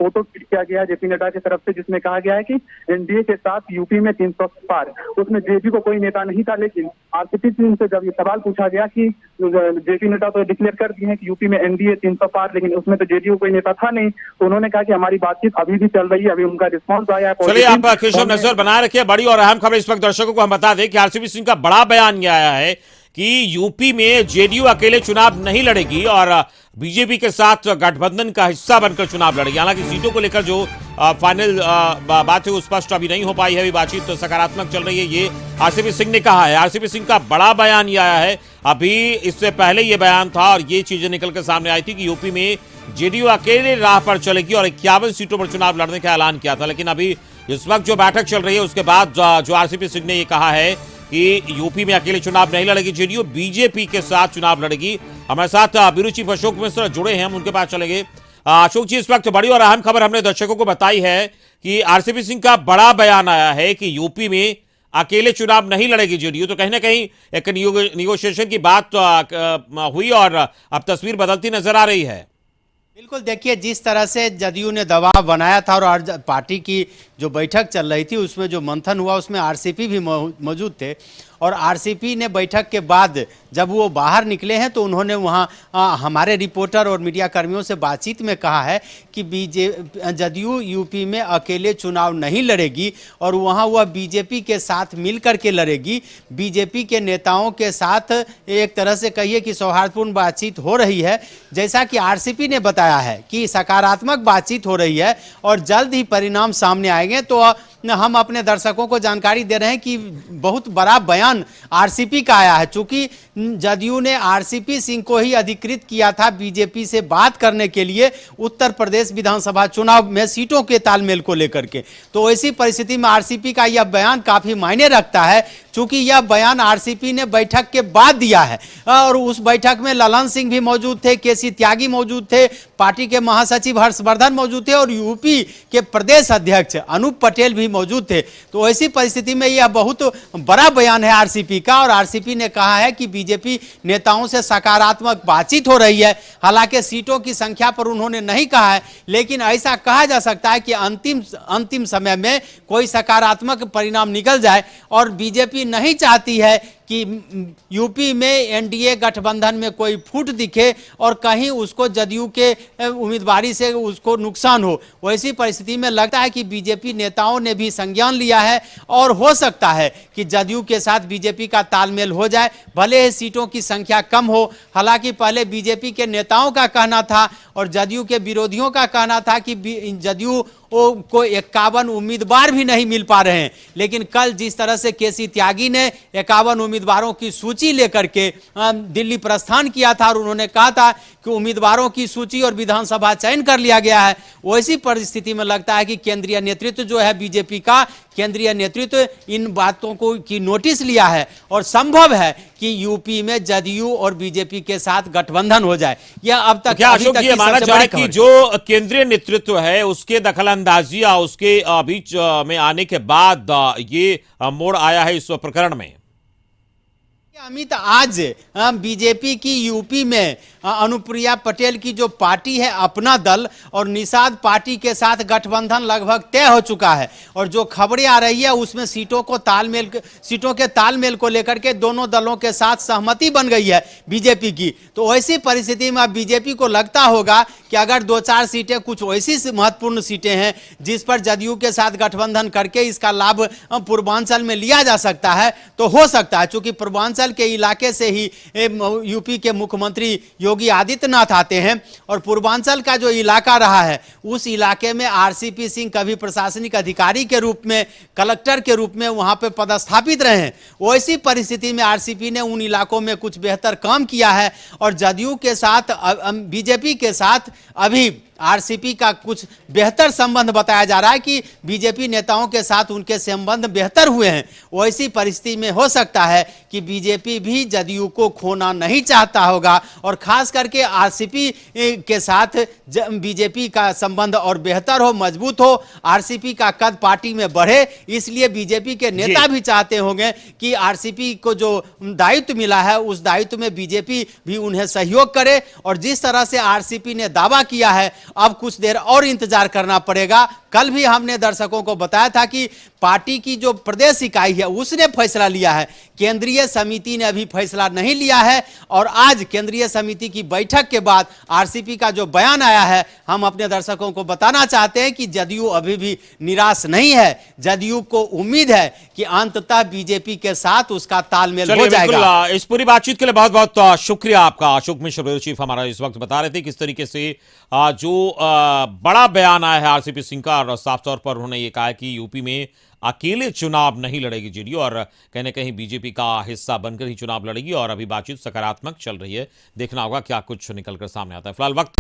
Photo tweet किया गया JP Nadda की तरफ से, जिसमें कहा गया है कि एनडीए के साथ यूपी में 300 पार। उसमें जेपी को कोई नेता नहीं था, लेकिन आरसीपी सिंह से जब ये सवाल पूछा गया कि जेपी नड्डा तो डिक्लेयर कर दिए हैं कि यूपी में एनडीए 300 पार, लेकिन उसमें तो जेडीयू कोई नेता था नहीं, तो उन्होंने कहा कि हमारी बातचीत अभी भी चल रही है, अभी उनका रिस्पॉन्स आया है। चलिए, आप केशव नजर बनाए रखिए। बड़ी और अहम खबर इस वक्त दर्शकों को हम बता दें कि आरसीपी सिंह का बड़ा बयान यह आया है कि यूपी में जेडीयू अकेले चुनाव नहीं लड़ेगी और बीजेपी के साथ गठबंधन का हिस्सा बनकर चुनाव लड़ेगी। हालांकि सीटों को लेकर जो फाइनल बात है वो स्पष्ट अभी नहीं हो पाई है, अभी बातचीत तो सकारात्मक चल रही है, ये आरसीपी सिंह ने कहा है। आरसीपी सिंह का बड़ा बयान ये आया है। अभी इससे पहले ये बयान था और ये चीजें निकल कर सामने आई थी कि यूपी में जेडीयू अकेले राह पर चलेगी और 51 सीटों पर चुनाव लड़ने का ऐलान किया था। लेकिन अभी इस वक्त जो बैठक चल रही है उसके बाद जो आरसीपी सिंह ने ये कहा है कि यूपी में अकेले चुनाव नहीं लड़ेगी जेडीयू, बीजेपी के साथ चुनाव लड़ेगी। हमारे साथ ब्यूरो चीफ अशोक मिश्र जुड़े हैं, हम उनके पास चलेंगे। अशोक जी, इस वक्त बड़ी और अहम खबर हमने दर्शकों को बताई है कि आरसीपी सिंह का बड़ा बयान आया है कि यूपी में अकेले चुनाव नहीं लड़ेगी जेडीयू। तो कहीं ना कहीं एक निगोशिएशन की बात हुई और अब तस्वीर बदलती नजर आ रही है। बिल्कुल, देखिए जिस तरह से जदयू ने दबाव बनाया था और पार्टी की जो बैठक चल रही थी उसमें जो मंथन हुआ उसमें आरसीपी भी मौजूद थे और आरसीपी ने बैठक के बाद जब वो बाहर निकले हैं तो उन्होंने वहाँ हमारे रिपोर्टर और मीडिया कर्मियों से बातचीत में कहा है कि जदयू यूपी में अकेले चुनाव नहीं लड़ेगी और वहाँ वह बीजेपी के साथ मिल कर के लड़ेगी। बीजेपी के नेताओं के साथ एक तरह से कहिए कि सौहार्दपूर्ण बातचीत हो रही है, जैसा कि आरसीपी ने बताया है कि सकारात्मक बातचीत हो रही है और जल्द ही परिणाम सामने आएंगे। तो हम अपने दर्शकों को जानकारी दे रहे हैं कि बहुत बड़ा बयान आरसीपी का आया है। चूंकि जदयू ने आरसीपी सिंह को ही अधिकृत किया था बीजेपी से बात करने के लिए उत्तर प्रदेश विधानसभा चुनाव में सीटों के तालमेल को लेकर के, तो ऐसी परिस्थिति में आरसीपी का यह बयान काफी मायने रखता है। चूंकि यह बयान आरसीपी ने बैठक के बाद दिया है और उस बैठक में ललन सिंह भी मौजूद थे, केसी त्यागी मौजूद थे, पार्टी के महासचिव हर्षवर्धन मौजूद थे और यूपी के प्रदेश अध्यक्ष अनूप पटेल भी मौजूद थे। तो ऐसी परिस्थिति में यह बहुत बड़ा बयान है आरसीपी का और आरसीपी ने कहा है कि बीजेपी नेताओं से सकारात्मक बातचीत हो रही है। हालांकि सीटों की संख्या पर उन्होंने नहीं कहा है, लेकिन ऐसा कहा जा सकता है कि अंतिम समय में कोई सकारात्मक परिणाम निकल जाए और बीजेपी नहीं चाहती है कि यूपी में एनडीए गठबंधन में कोई फूट दिखे और कहीं उसको जदयू के उम्मीदवारी से उसको नुकसान हो। वैसी परिस्थिति में लगता है कि बीजेपी नेताओं ने भी संज्ञान लिया है और हो सकता है कि जदयू के साथ बीजेपी का तालमेल हो जाए, भले ही सीटों की संख्या कम हो। हालांकि पहले बीजेपी के नेताओं का कहना था और जदयू के विरोधियों का कहना था कि जदयू को 51 उम्मीदवार भी नहीं मिल पा रहे हैं, लेकिन कल जिस तरह से केसी त्यागी ने 51 उम्मीदवारों की सूची लेकर के दिल्ली प्रस्थान किया था और उन्होंने कहा था कि उम्मीदवारों की सूची और विधानसभा चयन कर लिया गया है, वैसी परिस्थिति में लगता है कि केंद्रीय नेतृत्व जो है बीजेपी का केंद्रीय नेतृत्व इन बातों को की नोटिस लिया है और संभव है कि यूपी में जदयू और बीजेपी के साथ गठबंधन हो जाए। यह अब तक क्या अशोक ये माना जाए कि जो केंद्रीय नेतृत्व है उसके दखलंदाजी या उसके बीच में आने के बाद ये मोड़ आया है इस प्रकरण में? अमित, आज बीजेपी की यूपी में अनुप्रिया पटेल की जो पार्टी है अपना दल और निषाद पार्टी के साथ गठबंधन लगभग तय हो चुका है और जो खबरें आ रही है उसमें सीटों के तालमेल को लेकर के दोनों दलों के साथ सहमति बन गई है बीजेपी की। तो ऐसी परिस्थिति में बीजेपी को लगता होगा कि अगर 2-4 सीटें कुछ ऐसी महत्वपूर्ण सीटें हैं जिस पर जदयू के साथ गठबंधन करके इसका लाभ पूर्वांचल में लिया जा सकता है तो हो सकता है। चूंकि पूर्वांचल के इलाके से ही यूपी के मुख्यमंत्री योगी आदित्यनाथ आते हैं और पूर्वांचल का जो इलाका रहा है उस इलाके में आरसीपी सिंह कभी प्रशासनिक अधिकारी के रूप में, कलेक्टर के रूप में वहां पे पदस्थापित रहे हैं। वैसी परिस्थिति में आरसीपी ने उन इलाकों में कुछ बेहतर काम किया है और जदयू के साथ बीजेपी के साथ अभी आरसीपी का कुछ बेहतर संबंध बताया जा रहा है कि बीजेपी नेताओं के साथ उनके संबंध बेहतर हुए हैं। वैसी परिस्थिति में हो सकता है कि बीजेपी भी जदयू को खोना नहीं चाहता होगा और खास करके आरसीपी के साथ बीजेपी का संबंध और बेहतर हो, मजबूत हो, आरसीपी का कद पार्टी में बढ़े। इसलिए बीजेपी के नेता भी चाहते होंगे कि आरसीपी को जो दायित्व मिला है उस दायित्व में बीजेपी भी उन्हें सहयोग करे और जिस तरह से आरसीपी ने दावा किया है अब कुछ देर और इंतजार करना पड़ेगा। कल भी हमने दर्शकों को बताया था कि पार्टी की जो प्रदेश इकाई है उसने फैसला लिया है, केंद्रीय समिति ने अभी फैसला नहीं लिया है। और आज केंद्रीय समिति की बैठक के बाद आरसीपी का जो बयान आया है, हम अपने दर्शकों को बताना चाहते हैं कि जदयू अभी भी निराश नहीं है। जदयू को उम्मीद है कि अंततः बीजेपी के साथ उसका तालमेल हो जाएगा। इस पूरी बातचीत के लिए बहुत बहुत शुक्रिया आपका। अशोक मिश्र ब्यूरो चीफ हमारा इस वक्त बता रहे थे किस तरीके से जो बड़ा बयान आया है आरसीपी सिंह का, और साफ तौर पर उन्होंने ये कहा कि यूपी में अकेले चुनाव नहीं लड़ेगी जेडीयू, और कहीं ना कहीं बीजेपी का हिस्सा बनकर ही चुनाव लड़ेगी। और अभी बातचीत सकारात्मक चल रही है, देखना होगा क्या कुछ निकलकर सामने आता है। फिलहाल वक्त